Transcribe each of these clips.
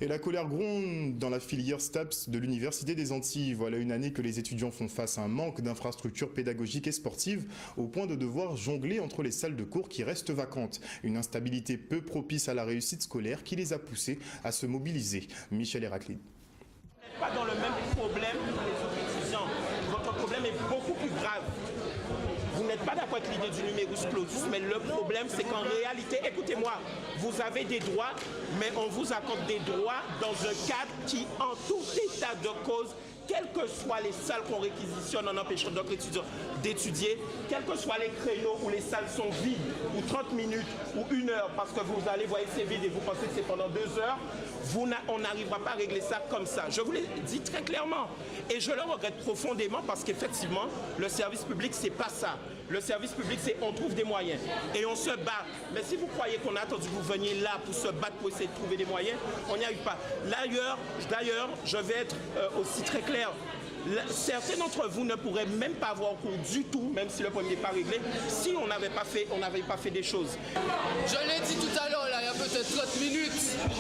Et la colère gronde dans la filière STAPS de l'Université des Antilles. Voilà une année que les étudiants font face à un manque d'infrastructures pédagogiques et sportives au point de devoir jongler entre les salles de cours qui restent vacantes. Une instabilité peu propice à la réussite scolaire qui les a poussés à se mobiliser. Michel Héraclide. Pas dans le même problème que les autres étudiants. Votre problème est beaucoup plus grave. Vous n'êtes pas d'accord avec l'idée du numerus clausus, mais le problème c'est qu'en réalité, écoutez-moi, vous avez des droits, mais on vous accorde des droits dans un cadre qui, en tout état de cause, quelles que soient les salles qu'on réquisitionne en empêchant d'autres étudiants d'étudier, quels que soient les créneaux où les salles sont vides, ou 30 minutes, ou 1 heure, parce que vous allez voir que c'est vide et vous pensez que c'est pendant 2 heures, on n'arrivera pas à régler ça comme ça. Je vous l'ai dit très clairement. Et je le regrette profondément parce qu'effectivement, le service public, c'est pas ça. Le service public, c'est on trouve des moyens et on se bat. Mais si vous croyez qu'on a attendu que vous veniez là pour se battre, pour essayer de trouver des moyens, on n'y arrive pas. D'ailleurs, je vais être aussi très clair. Certains d'entre vous ne pourraient même pas avoir cours du tout, même si le problème n'est pas réglé, si on n'avait pas fait des choses. Je l'ai dit tout à l'heure, là, il y a peut-être 30 minutes.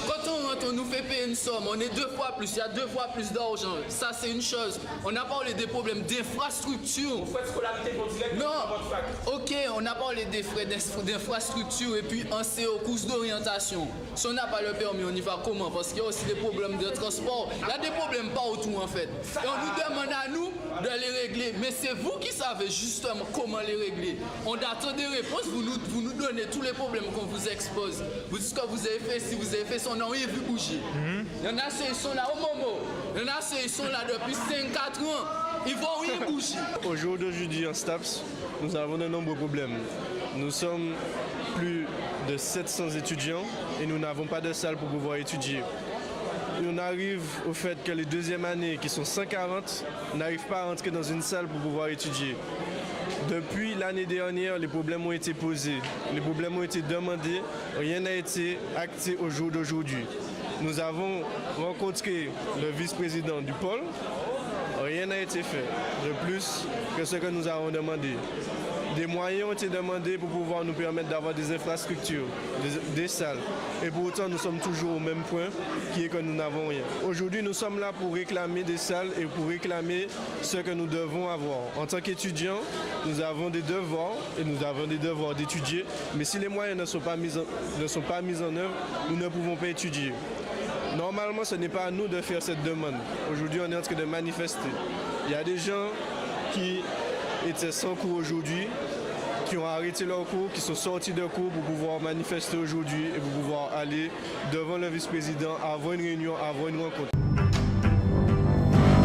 Quand on rentre, on nous fait payer une somme, on est 2 fois plus, il y a 2 fois plus d'argent. Ça, c'est une chose. On a parlé des problèmes d'infrastructure. Vous faites scolarité pour directement dans votre fac. Ok, on a parlé des frais d'infrastructure et puis en CO, course d'orientation. Si on n'a pas le permis, on y va comment? Parce qu'il y a aussi des problèmes de transport. Il y a des problèmes partout en fait. Et on nous demande à nous de les régler. Mais c'est vous qui savez justement comment les régler. On attend des réponses, vous nous donnez tous les problèmes qu'on vous expose. Vous dites ce que vous avez fait, si vous avez fait son nom, il vu bouger. Il y en a ceux qui sont là au moment. Il y en a ceux qui sont là depuis 5-4 ans. Ils vont rien bouger. Au jour d'aujourd'hui en STAPS, nous avons de nombreux problèmes. Nous sommes plus de 700 étudiants et nous n'avons pas de salle pour pouvoir étudier. On arrive au fait que les deuxièmes années, qui sont 140, n'arrivent pas à entrer dans une salle pour pouvoir étudier. Depuis l'année dernière, les problèmes ont été posés, les problèmes ont été demandés, rien n'a été acté au jour d'aujourd'hui. Nous avons rencontré le vice-président du pôle, rien n'a été fait de plus que ce que nous avons demandé. Des moyens ont été demandés pour pouvoir nous permettre d'avoir des infrastructures, des salles. Et pour autant, nous sommes toujours au même point, qui est que nous n'avons rien. Aujourd'hui, nous sommes là pour réclamer des salles et pour réclamer ce que nous devons avoir. En tant qu'étudiants, nous avons des devoirs et nous avons des devoirs d'étudier. Mais si les moyens ne sont pas mis en œuvre, nous ne pouvons pas étudier. Normalement, ce n'est pas à nous de faire cette demande. Aujourd'hui, on est en train de manifester. Il y a des gens qui étaient sans cours aujourd'hui, qui ont arrêté leur cours, qui sont sortis de cours pour pouvoir manifester aujourd'hui et pour pouvoir aller devant le vice-président, avoir une réunion, avoir une rencontre.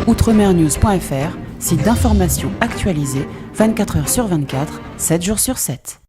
Outremernews.fr, site d'information actualisé 24 h sur 24, 7 jours sur 7.